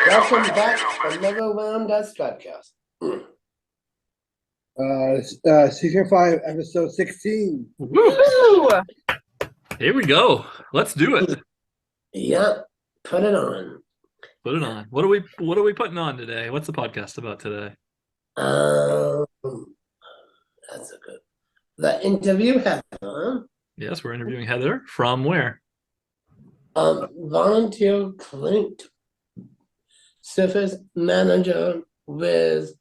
Welcome back to another round of STRIVECast. Season 5, episode 16. Woo! Here we go. Let's do it. Yep, put it on. Put it on. What are we putting on today? What's the podcast about today? That's a good. The interview Heather. Yes, we're interviewing Heather from where? Volunteer clinic service manager with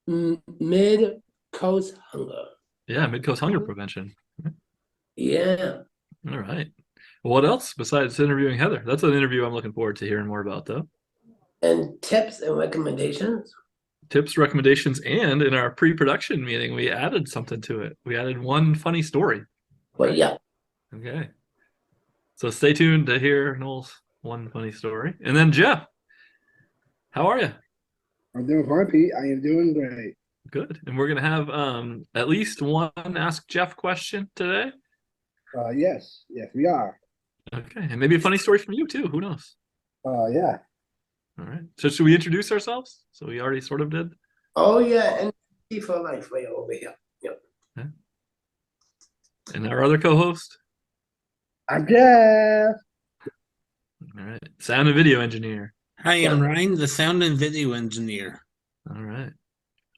Mid-Coast Hunger. Yeah, Mid-Coast Hunger Prevention. Yeah. All right. What else besides interviewing Heather? That's an interview I'm looking forward to hearing more about, though. And tips and recommendations. Tips, recommendations, and in our pre-production meeting, we added something to it. We added one funny story. Well, yeah. Okay. So stay tuned to hear Noel's one funny story. And then Jeff, how are you? I'm doing fine, Pete. I am doing great. Good. And we're going to have at least one Ask Jeff question today. Yes, we are. Okay. And maybe a funny story from you, too. Who knows? Yeah. All right. So should we introduce ourselves? So we already sort of did. Oh, yeah. And for life way over here. Yep. Okay. And our other co-host? I'm Jeff. All right. Sound and video engineer. Hi, I'm Ryan, the sound and video engineer. All right.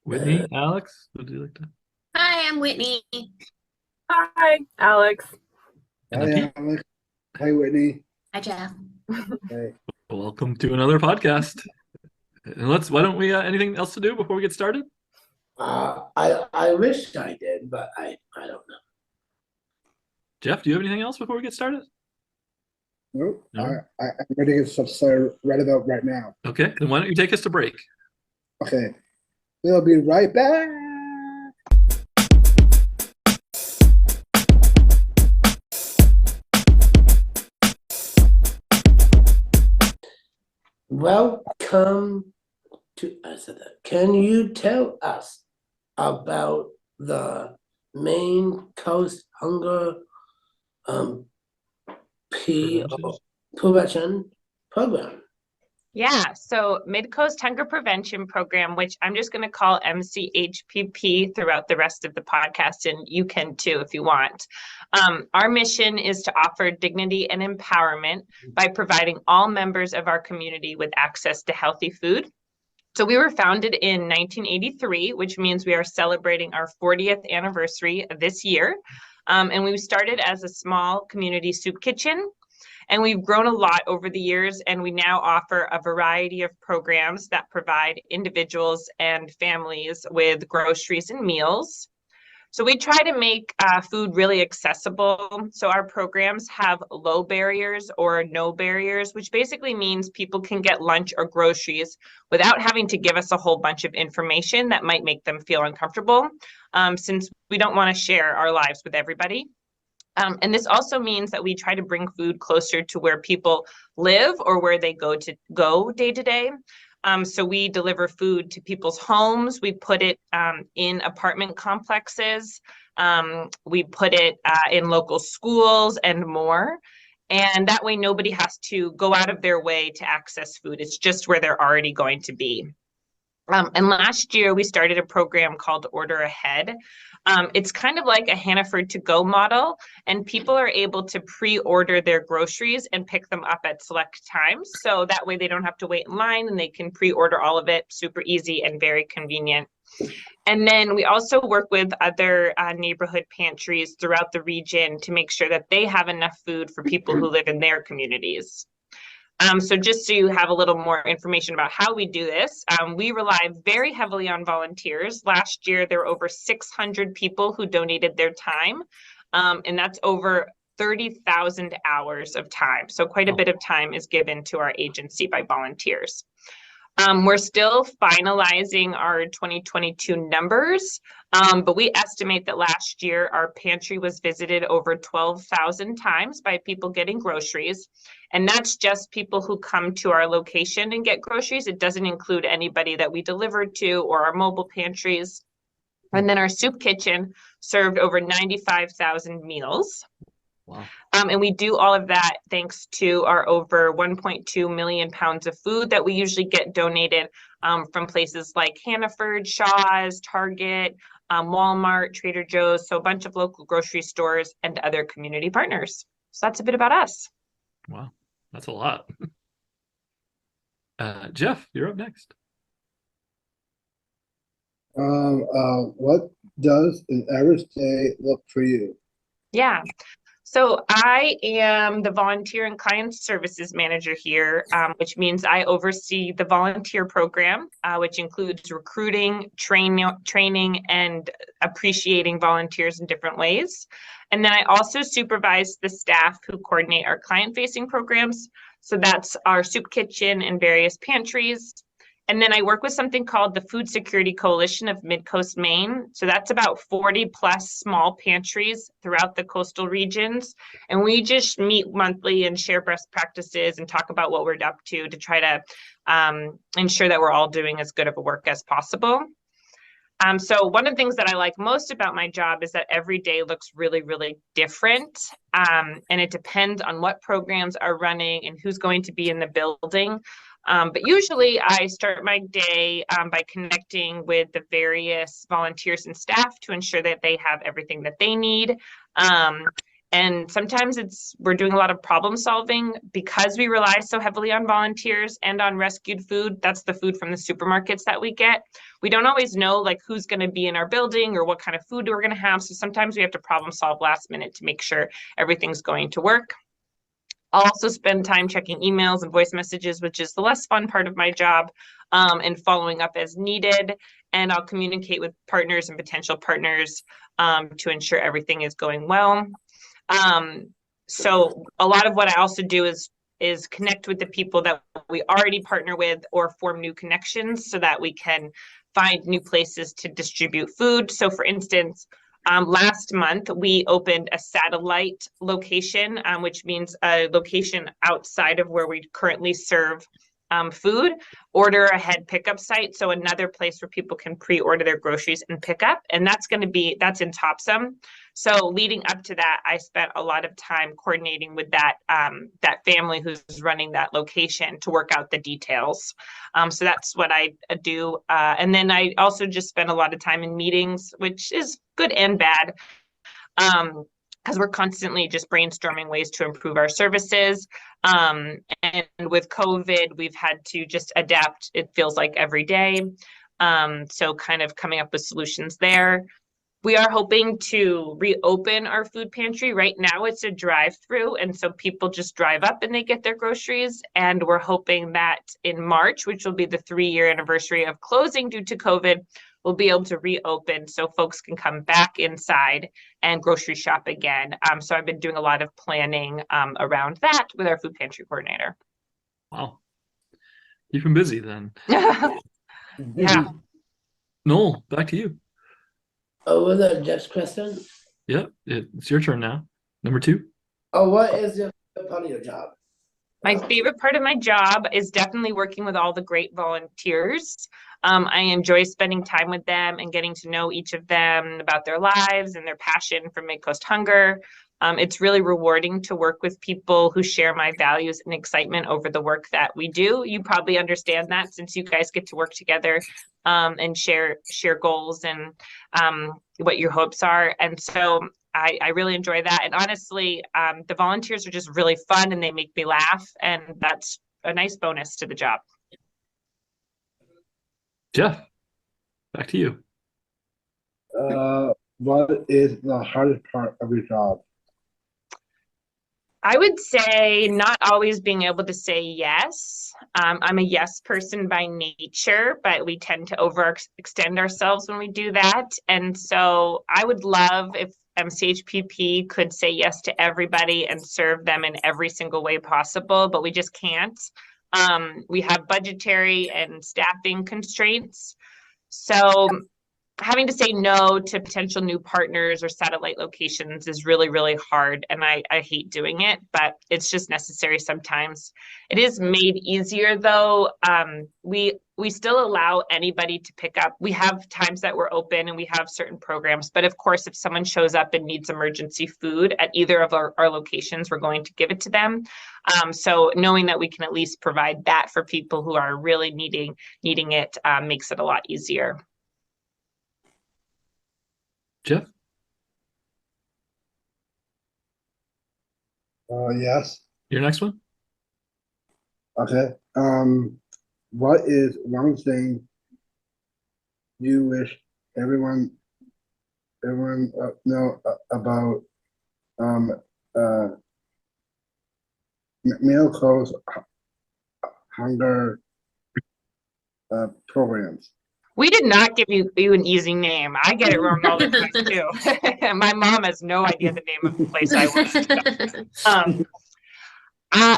Whitney, Alex, would you like to? Hi, I'm Whitney. Hi, Alex. Hi, Alex. Hi, Whitney. Hi, Jeff. Hey. Welcome to another podcast. And why don't we, anything else to do before we get started? I wish I did, but I don't know. Jeff, do you have anything else before we get started? Nope. No? I'm ready to get stuff started right about right now. Okay, then why don't you take us to break? Okay. We'll be right back. Welcome to us. Can you tell us about the Maine Coast Hunger prevention program? Yeah, so Mid-Coast Hunger Prevention Program, which I'm just going to call MCHPP throughout the rest of the podcast, and you can too if you want. Our mission is to offer dignity and empowerment by providing all members of our community with access to healthy food. So we were founded in 1983, which means we are celebrating our 40th anniversary this year. And we started as a small community soup kitchen. And we've grown a lot over the years, and we now offer a variety of programs that provide individuals and families with groceries and meals. So we try to make food really accessible. So our programs have low barriers or no barriers, which basically means people can get lunch or groceries without having to give us a whole bunch of information that might make them feel uncomfortable, since we don't want to share our lives with everybody. And this also means that we try to bring food closer to where people live or where they go day to day. So we deliver food to people's homes. We put it in apartment complexes. We put it in local schools and more. And that way nobody has to go out of their way to access food. It's just where they're already going to be. And last year we started a program called Order Ahead. It's kind of like a Hannaford to go model, and people are able to pre-order their groceries and pick them up at select times. So that way they don't have to wait in line, and they can pre-order all of it, super easy and very convenient. And then we also work with other neighborhood pantries throughout the region to make sure that they have enough food for people who live in their communities. So just so you have a little more information about how we do this, we rely very heavily on volunteers. Last year, there were over 600 people who donated their time, and that's over 30,000 hours of time. So quite a bit of time is given to our agency by volunteers. We're still finalizing our 2022 numbers, but we estimate that last year our pantry was visited over 12,000 times by people getting groceries. And that's just people who come to our location and get groceries. It doesn't include anybody that we deliver to or our mobile pantries. And then our soup kitchen served over 95,000 meals. Wow. And we do all of that thanks to our over 1.2 million pounds of food that we usually get donated from places like Hannaford, Shaw's, Target, Walmart, Trader Joe's, so a bunch of local grocery stores and other community partners. So that's a bit about us. Wow. That's a lot. Jeff, you're up next. What does an average day look for you? Yeah. So I am the volunteer and client services manager here, which means I oversee the volunteer program, which includes recruiting, training, and appreciating volunteers in different ways. And then I also supervise the staff who coordinate our client-facing programs. So that's our soup kitchen and various pantries. And then I work with something called the Food Security Coalition of Mid-Coast Maine. So that's about 40 plus small pantries throughout the coastal regions. And we just meet monthly and share best practices and talk about what we're up to try to ensure that we're all doing as good of a work as possible. So one of the things that I like most about my job is that every day looks really, really different. And it depends on what programs are running and who's going to be in the building. But usually I start my day by connecting with the various volunteers and staff to ensure that they have everything that they need. And sometimes we're doing a lot of problem solving because we rely so heavily on volunteers and on rescued food. That's the food from the supermarkets that we get. We don't always know like who's going to be in our building or what kind of food we're going to have. So sometimes we have to problem solve last minute to make sure everything's going to work. I'll also spend time checking emails and voice messages, which is the less fun part of my job, and following up as needed. And I'll communicate with partners and potential partners to ensure everything is going well. So a lot of what I also do is connect with the people that we already partner with or form new connections so that we can find new places to distribute food. So for instance, last month, we opened a satellite location, which means a location outside of where we currently serve food, order ahead pickup site. So another place where people can pre-order their groceries and pick up. And that's in Topsom. So leading up to that, I spent a lot of time coordinating with that family who's running that location to work out the details. So that's what I do. And then I also just spend a lot of time in meetings, which is good and bad. Because we're constantly just brainstorming ways to improve our services. And with COVID, we've had to just adapt, it feels like every day. So kind of coming up with solutions there. We are hoping to reopen our food pantry. Right now it's a drive-through, and so people just drive up and they get their groceries. And we're hoping that in March, which will be the 3-year anniversary of closing due to COVID, we'll be able to reopen so folks can come back inside and grocery shop again. So I've been doing a lot of planning around that with our food pantry coordinator. Wow. You've been busy then. Yeah. Noel, back to you. Oh, was that Jeff's question? Yeah, it's your turn now. Number 2. Oh, what is your favorite part of your job? My favorite part of my job is definitely working with all the great volunteers. I enjoy spending time with them and getting to know each of them about their lives and their passion for Mid-Coast Hunger. It's really rewarding to work with people who share my values and excitement over the work that we do. You probably understand that since you guys get to work together and share goals and what your hopes are. And so I really enjoy that. And honestly, the volunteers are just really fun and they make me laugh. And that's a nice bonus to the job. Jeff, back to you. What is the hardest part of your job? I would say not always being able to say yes. I'm a yes person by nature, but we tend to overextend ourselves when we do that. And so I would love if MCHPP could say yes to everybody and serve them in every single way possible, but we just can't. We have budgetary and staffing constraints. So having to say no to potential new partners or satellite locations is really, really hard. And I hate doing it, but it's just necessary sometimes. It is made easier though. We we still allow anybody to pick up. We have times that we're open and we have certain programs, but of course, if someone shows up and needs emergency food at either of our locations, we're going to give it to them. So knowing that we can at least provide that for people who are really needing it makes it a lot easier. Jeff? Yes. Your next one? Okay. What is one thing you wish everyone know about meal cost hunger programs? We did not give you an easy name. I get it wrong all the time too. My mom has no idea the name of the place I work.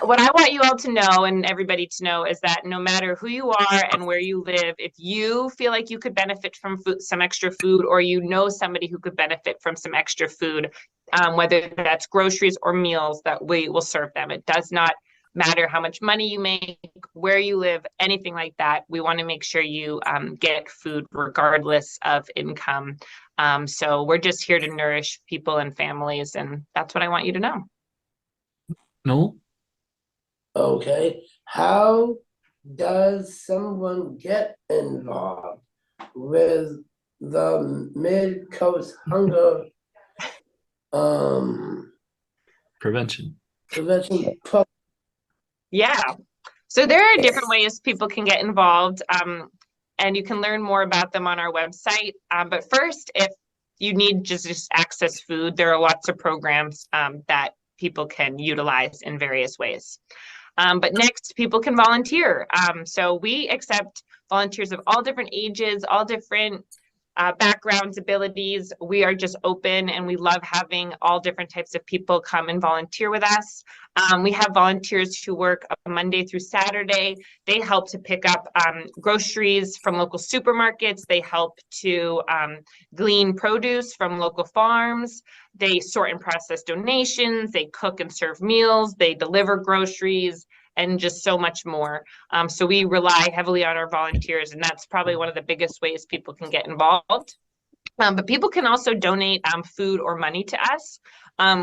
What I want you all to know and everybody to know is that no matter who you are and where you live, if you feel like you could benefit from some extra food, or you know somebody who could benefit from some extra food, whether that's groceries or meals, that we will serve them. It does not matter how much money you make, where you live, anything like that. We want to make sure you get food regardless of income. So we're just here to nourish people and families, and that's what I want you to know. Noel? Okay, how does someone get involved with the Mid-Coast Hunger Prevention. prevention program? Yeah, so there are different ways people can get involved, and you can learn more about them on our website. But first, if you need just access food, there are lots of programs that people can utilize in various ways. But next, people can volunteer. So we accept volunteers of all different ages, all different backgrounds, abilities. We are just open, and we love having all different types of people come and volunteer with us. We have volunteers who work Monday through Saturday. They help to pick up groceries from local supermarkets. They help to glean produce from local farms. They sort and process donations. They cook and serve meals. They deliver groceries, and just so much more. So we rely heavily on our volunteers, and that's probably one of the biggest ways people can get involved. But people can also donate food or money to us.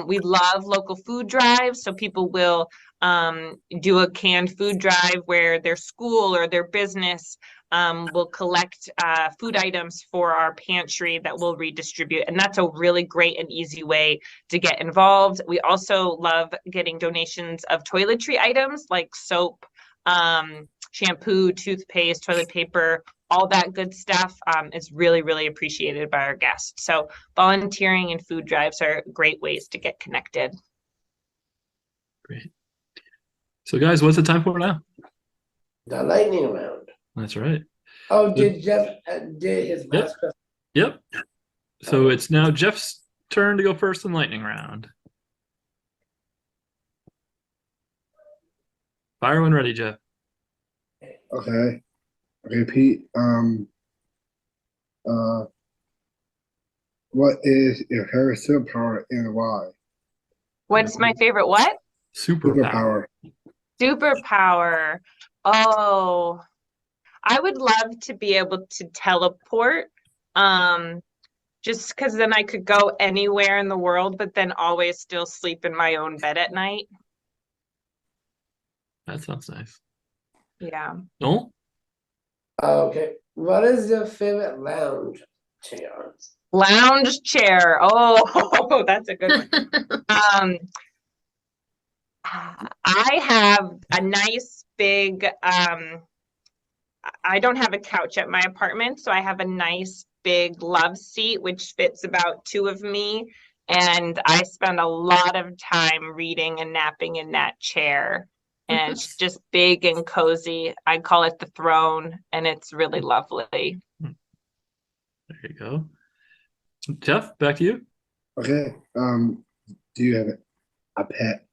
We love local food drives, so people will do a canned food drive where their school or their business will collect food items for our pantry that we'll redistribute. And that's a really great and easy way to get involved. We also love getting donations of toiletry items like soap, shampoo, toothpaste, toilet paper. All that good stuff is really, really appreciated by our guests. So volunteering and food drives are great ways to get connected. Great. So guys, what's the time for now? The lightning round. That's right. Oh, did Jeff did his last question? Yep. So it's now Jeff's turn to go first in lightning round. Fire when ready, Jeff. Okay. Okay, Pete. What is your favorite superpower and why? What's my favorite what? Superpower. Superpower. Oh, I would love to be able to teleport. Just because then I could go anywhere in the world, but then always still sleep in my own bed at night. That sounds nice. Yeah. Noel? Okay, what is your favorite lounge chair? Lounge chair. Oh, that's a good one. I have a nice big, I don't have a couch at my apartment, so I have a nice big love seat, which fits about two of me. And I spend a lot of time reading and napping in that chair. And it's just big and cozy. I call it the throne, and it's really lovely. There you go. Jeff, back to you. Okay. Do you have a pet?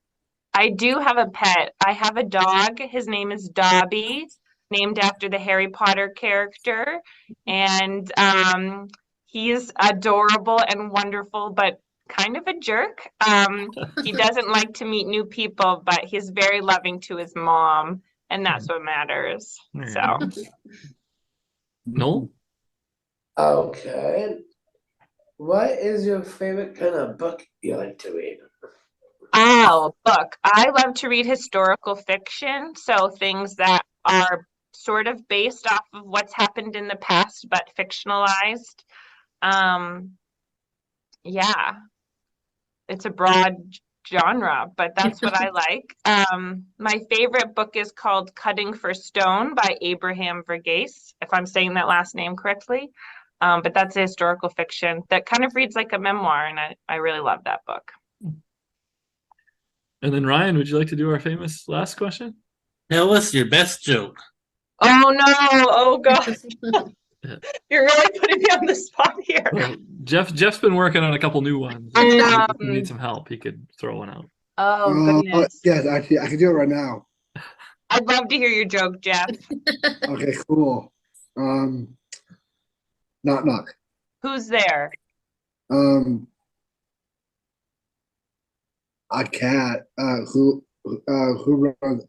I do have a pet. I have a dog. His name is Dobby, named after the Harry Potter character. And he's adorable and wonderful, but kind of a jerk. He doesn't like to meet new people, but he's very loving to his mom, and that's what matters. There you So go. Noel? Okay. What is your favorite kind of book you like to read? Oh, book. I love to read historical fiction, so things that are sort of based off of what's happened in the past, but fictionalized. Um, yeah, it's a broad genre, but that's what I like. My favorite book is called Cutting for Stone by Abraham Verghese, if I'm saying that last name correctly. But that's a historical fiction that kind of reads like a memoir, and I really love that book. And then Ryan, would you like to do our famous last question? Tell us your best joke. Oh no, oh gosh. Yeah. You're really putting me on the spot here. Well, Jeff's been working on a couple new ones. If you need some help, he could throw one out. Oh goodness. Yes, actually, I can do it right now. I'd love to hear your joke, Jeff. Okay, cool. Knock knock. Who's there? A cat who runs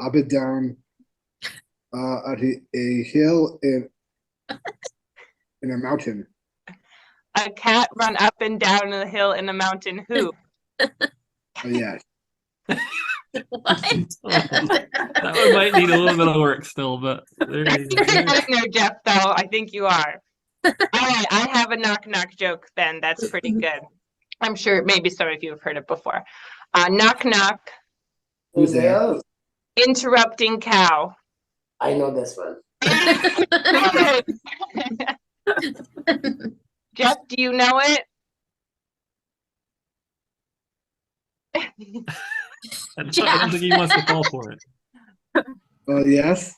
up and down a hill in a mountain. A cat run up and down a hill in a mountain. Who? Oh, yes. What? That one might need a little bit of work still, but there I you think you're go. getting there, Jeff, though. I think you are. All right, I have a knock knock joke then. That's pretty good. I'm sure maybe some of you have heard it before. Knock knock, Who's there? Noel? interrupting cow. I know this one. Jeff, do you know it? I don't think he wants to call for it. Yes.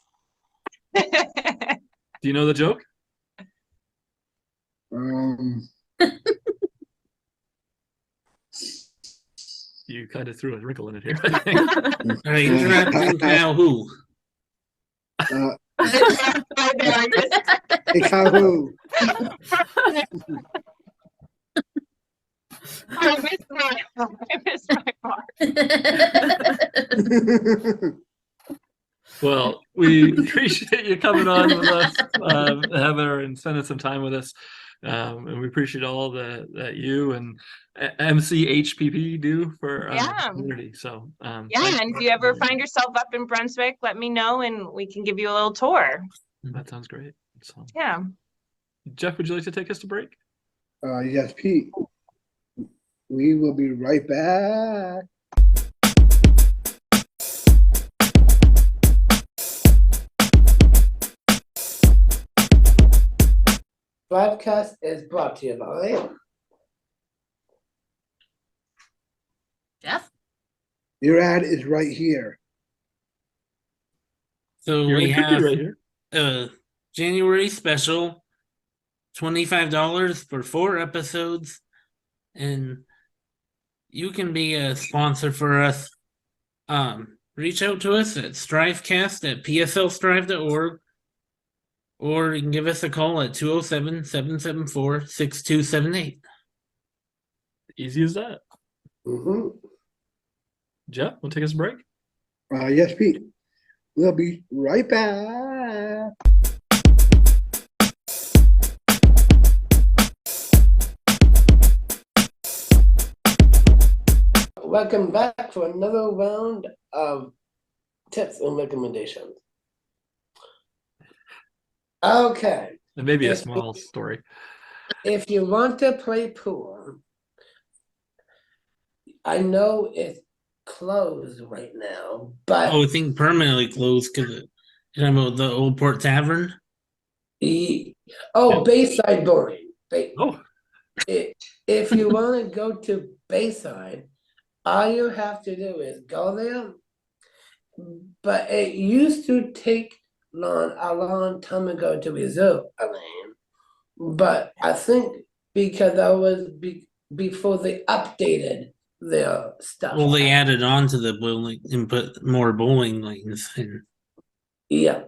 Do you know the joke? You kind of threw a wrinkle in it here, I think. All right, interrupting now who? A cow who? I missed my mark. Well, we appreciate you coming on with us, Heather, and spending some time with us. And we appreciate all that you and MCHPP do for Yeah. the community. So Yeah, thanks and for- if you ever find yourself up in Brunswick, let me know and we can give you a little tour. that sounds great. So Yeah. Jeff, would you like to take us to break? Yes, Pete. We will be right back. STRIVECast is brought to you by Jeff? Your ad is right here. So You're we in have right here. a January special, $25 for 4 episodes, and you can be a sponsor for us. Reach out to us at strivecast@pslstrive.org, or you can give us a call at 207-774-6278. Easy as that. Mhm. Jeff, want to take us a break? Yes, Pete. We'll be right back. Welcome back for another round of tips and recommendations. Okay, And maybe a Yes, small story. if you want to play pool, I know it's closed right now, but Oh, I think permanently closed because you're talking about the Old Port Tavern. Bayside Bowling. Oh, If you want to go to Bayside, all you have to do is go there. But it used to take a long time ago to reserve a lane. But I think because I was before they updated their stuff. Well, they added on to the bowling and put more bowling lanes in. Yeah.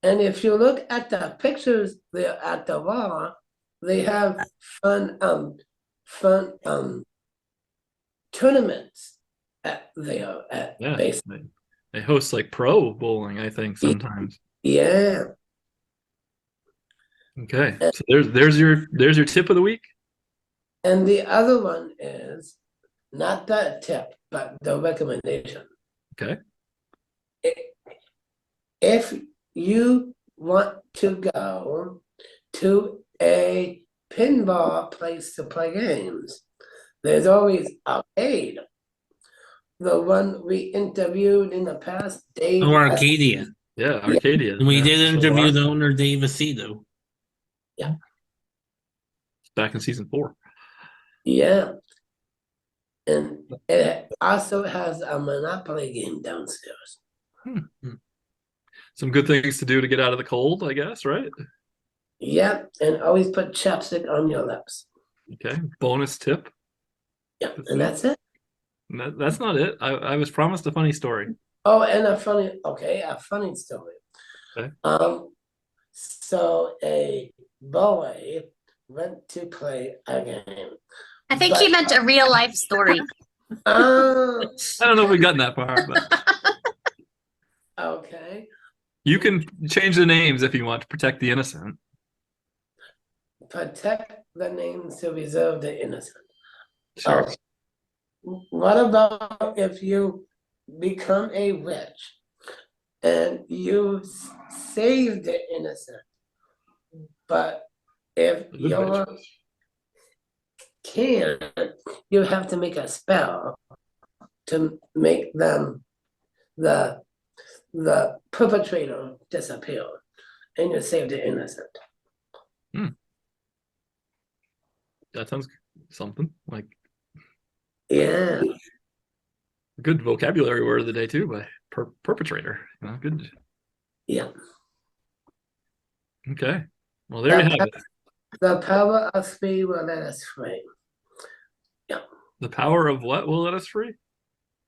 And if you look at the pictures there at the bar, they have fun tournaments at yeah. Bayside. They host like pro bowling, I think, sometimes. Yeah. Okay. So there's your tip of the week. And the other one is not that tip, but the recommendation. Okay. If you want to go to a pinball place to play games, there's always Arcade. The one we interviewed in the past, Dave. Oh, Arcadia. Yeah, Arcadia. And we Yeah, did so interview far. the owner, Dave Aceto. Back in season 4. Yeah. And it also has a Monopoly game downstairs. Some good things to do to get out of the cold, I guess, right? Yeah, and always put chapstick on your lips. Okay. Bonus tip. Yeah, and that's it. That's not it. I was promised a funny story. Oh, and a funny story. Okay. So a boy went to play a game. I think he meant a real life story. Oh, I don't know if we've gotten that far, but okay. you can change the names if you want to protect the innocent. Protect the names to reserve the innocent. Sure. What about if you become a witch and you save the innocent, but if Good you witch. can't, you have to make a spell to make them the perpetrator disappear, and you save the innocent. That sounds something like Yeah, good vocabulary word of the day too, by perpetrator. Good. yeah. Okay. Well, there you have it. The power of three will let us free. The power of what will let us free?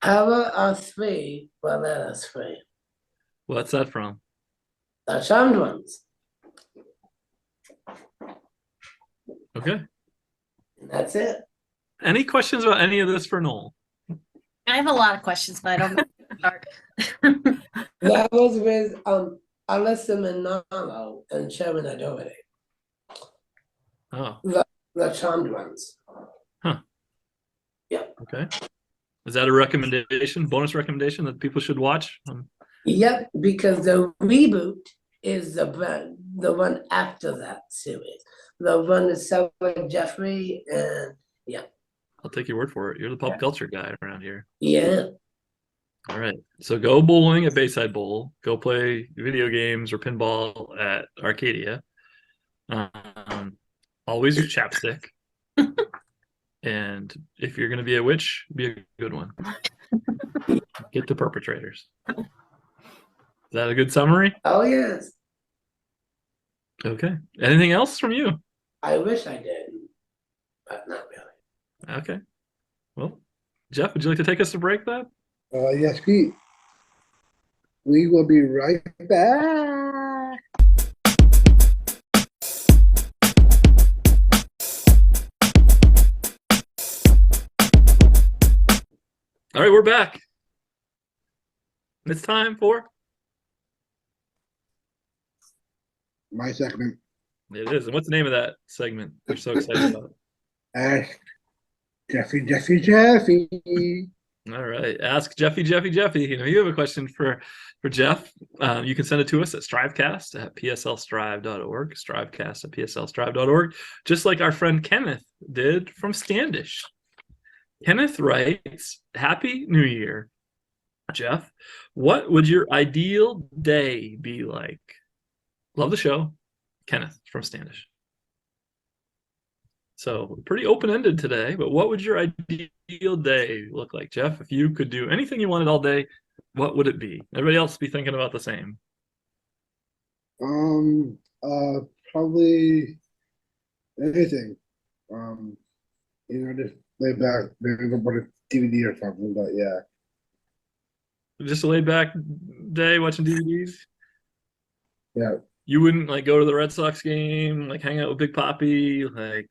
Power of three will let us free. What's that from? The charmed ones. Okay. And that's it. Any questions about any of this for Noel? I have a lot of questions, but I don't know where to start. That was with Alyssa Manalo and Sharon Adority. Oh, The charmed ones. okay. Is that a recommendation, bonus recommendation that people should watch? Yep, because the reboot is the one after that series. The one with Sarah Jeffrey and I'll take your word for it. You're the pop culture guy around here. yeah. All right. So go bowling at Bayside Bowl. Go play video games or pinball at Arcadia. Always use chapstick. And if you're going to be a witch, be a good one. Get the perpetrators. Is that a good summary? Oh yes. Okay. Anything else from you? I wish I did, but not really. Okay. Well, Jeff, would you like to take us to break then? Yes, Pete. We will be right back. All right, we're back. It's time for My segment. it is. And what's the name of that segment you're so excited about? Ask Jeffy. All right. Ask Jeffy. If you have a question for Jeff, you can send it to us at STRIVECast at pslstrive.org, STRIVECast at pslstrive.org, just like our friend Kenneth did from Standish. Kenneth writes, Happy New Year. Jeff, what would your ideal day be like? Love the show. Kenneth from Standish. So pretty open-ended today, but what would your ideal day look like, Jeff? If you could do anything you wanted all day, what would it be? Everybody else be thinking about the same. Probably anything. Just lay back, maybe go watch a DVD or something, but yeah. Just a laid-back day watching DVDs? Yeah. You wouldn't like go to the Red Sox game, like hang out with Big Papi, like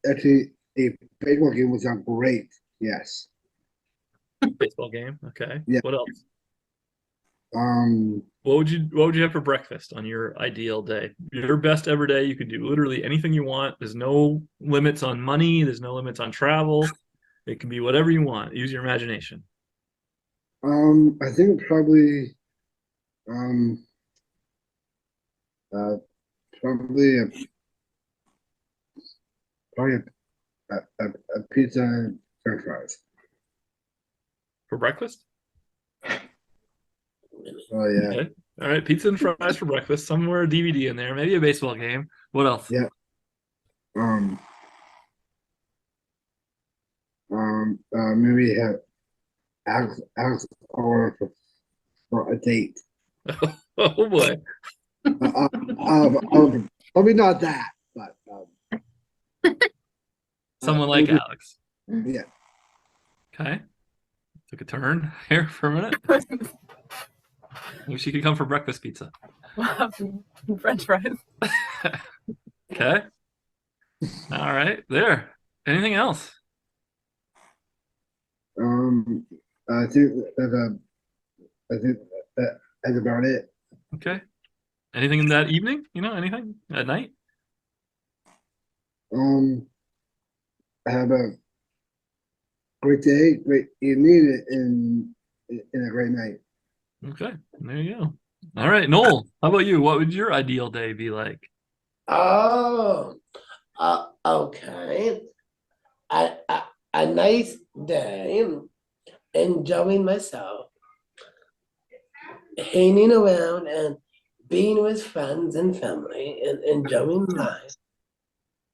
actually, a baseball game was great. Yes. baseball game. Okay. Yeah. What else? What would you have for breakfast on your ideal day? Your best ever day. You can do literally anything you want. There's no limits on money. There's no limits on travel. It can be whatever you want. Use your imagination. I think probably, um, uh, probably a, probably a pizza and French fries. For breakfast? Oh yeah, Okay. All right. Pizza and fries for breakfast. Somewhere a DVD in there. Maybe a baseball game. What else? yeah. Um, maybe have Alex order for a date. Oh boy. Probably not that, but Someone like maybe- Alex. yeah. Okay. Took a turn here for a minute. Maybe she could come for breakfast pizza. French fries. Okay. All right. There. Anything else? I think that I think that's about it. Okay. Anything in that evening? Anything at night? Have a great day, great evening, and a great night. Okay. There you go. All right. Noel, how about you? What would your ideal day be like? Oh, okay. A nice day, enjoying myself, hanging around and being with friends and family and enjoying life,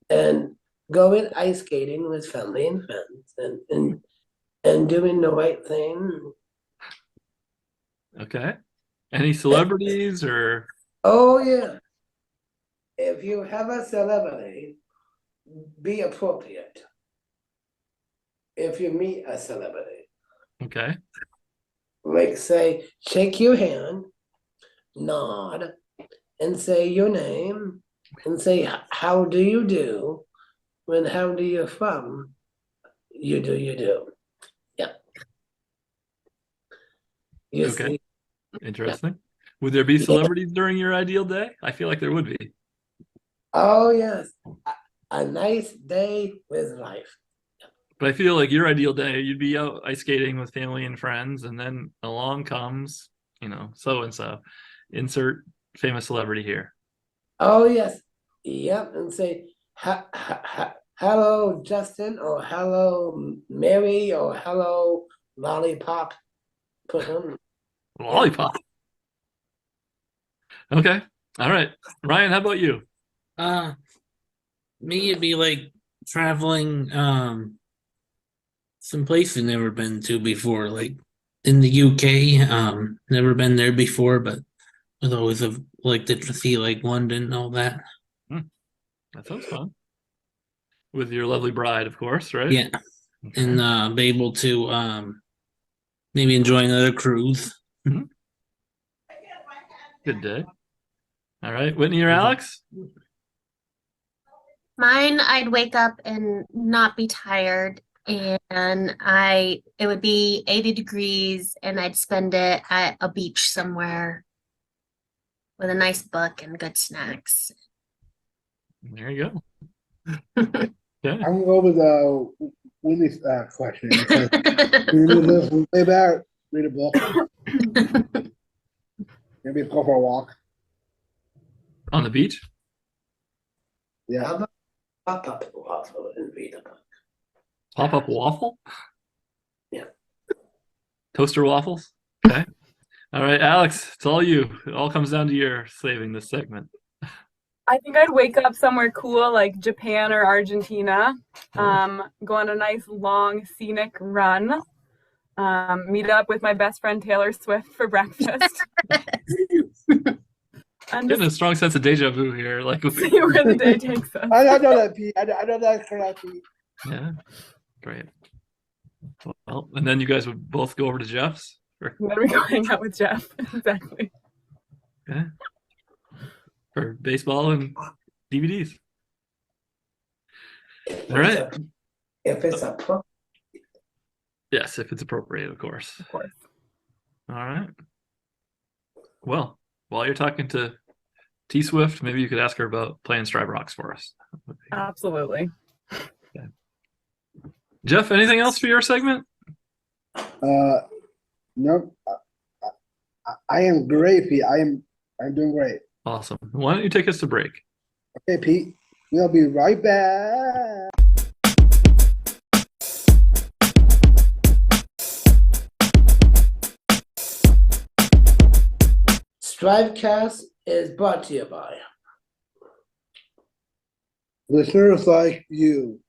and going ice skating with family and friends and doing the right thing. Okay. Any celebrities or Oh yeah. If you have a celebrity, be appropriate. If you meet a celebrity, okay. like say, shake your hand, nod, and say your name, and say, how do you do? When how do you from? You do. Yeah. You Okay. see? Interesting. Would there be celebrities during your ideal day? I feel like there would be. Oh yes. A nice day with life. But I feel like your ideal day, you'd be out ice skating with family and friends, and then along comes, so and so. Insert famous celebrity here. Oh yes. Yep. And say, hello, Justin, or hello, Mary, or hello, Lollipop. Put them. Lollipop. Okay. All right. Ryan, how about you? Me, it'd be like traveling some place I've never been to before, like in the UK. Never been there before, but would always have liked to see like London and all that. That sounds fun. With your lovely bride, of course, right? Yeah, Okay. and be able to maybe enjoy another cruise. Good day. All right. Whitney or Alex? Mine, I'd wake up and not be tired, and it would be 80 degrees, and I'd spend it at a beach somewhere with a nice book and good snacks. There you go. Okay. I'm gonna go with Winnie's question. It says, lay back, read a book, maybe go for a walk. On the beach? Yeah. How about pop-up waffle and read a book? Pop-up waffle? Yeah. Toaster waffles? Okay. All right, Alex, it's all you. It all comes down to your saving this segment. I think I'd wake up somewhere cool like Japan or Argentina, go on a nice long scenic run, meet up with my best friend Taylor Swift for breakfast. And Getting a just strong sense of deja vu here. see where the day takes us. I know that, Pete. I know that's correct, Pete. Yeah, great. Well, and then you guys would both go over to Jeff's? And then we go hang out with Jeff. Exactly. Okay. For baseball and DVDs. All right. If it's appropriate. Yes, if it's appropriate, of course. Of course. All right. Well, while you're talking to T Swift, maybe you could ask her about playing Strive Rocks for us. Absolutely. Jeff, anything else for your segment? No, I am great, Pete. I'm doing great. Awesome. Why don't you take us to break? Okay, Pete. We'll be right back. STRIVECast is brought to you by Listeners like you.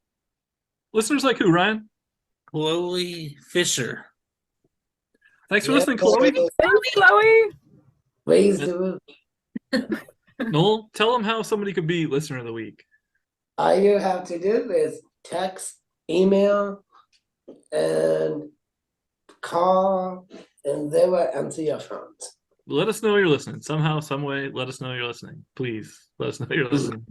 Listeners like who, Ryan? Chloe Fisher. Thanks for Yeah. listening, Chloe. Thanks, Chloe. Raise the Roof. Noel, tell them how somebody could be listener of the week. All you have to do is text, email, and call, and they will answer your phones. Let us know you're listening. Somehow, some way, let us know you're listening. Please let us know you're listening.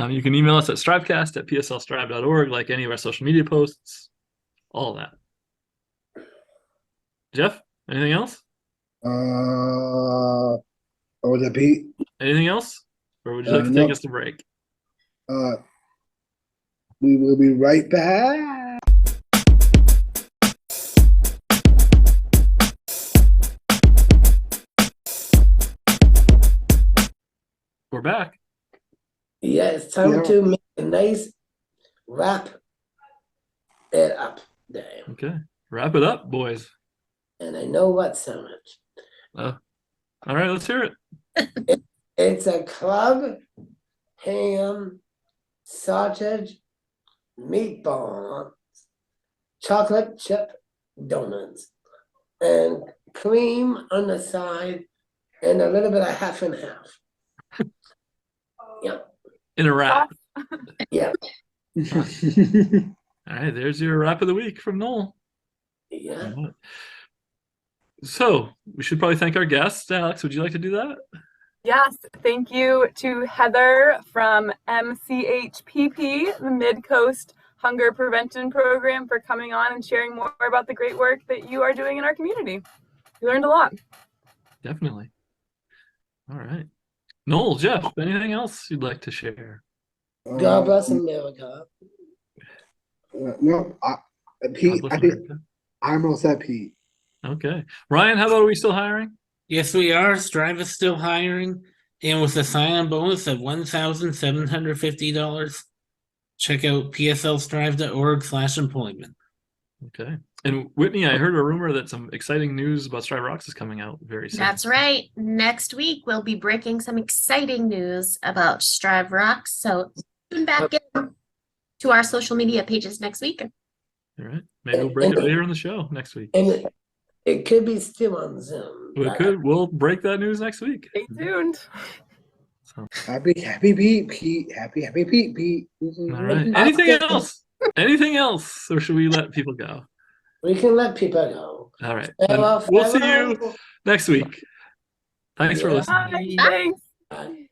You can email us at strivecast@pslstrive.org, like any of our social media posts, all that. Jeff, anything else? What was that, Pete? Anything else? Or would you like to No. take us to break? We will be right back. We're back. Yeah, it's time Yeah. to make a nice wrap it up day. Okay. Wrap it up, boys. And I know what sandwich. All right, let's hear it. It's a club ham, sausage, meatball, chocolate chip donuts, and cream on the side, and a little bit of half and half. Yeah, In a wrap. yeah, All right, there's your wrap of the week from Noel. yeah. All right. So we should probably thank our guests. Alex, would you like to do that? Yes, thank you to Heather from MCHPP, the Mid-Coast Hunger Prevention Program, for coming on and sharing more about the great work that you are doing in our community. We learned a lot. Definitely. All right. Noel, Jeff, anything else you'd like to share? God bless America. No, Pete, God bless I think America. I'm all set, Pete. Okay. Ryan, how about, are we still hiring? Yes, we are. Strive is still hiring, and with a sign-on bonus of $1,750. Check out pslstrive.org/employment. Okay. And Whitney, I heard a rumor that some exciting news about Strive Rocks is coming out very soon. That's right. Next week, we'll be breaking some exciting news about Strive Rocks. So tune back in to our social media pages next week. All right. Maybe we'll break it later in the show next week. And it could be still on Zoom. We'll break that news next week. Stay tuned. So, Happy Pete. Happy Pete. all right. Anything else? Anything else? Or should we let people go? We can let people go. All right. Then Farewell, we'll see you farewell. next week. Thanks for Yeah. listening. Bye. Thanks. Bye.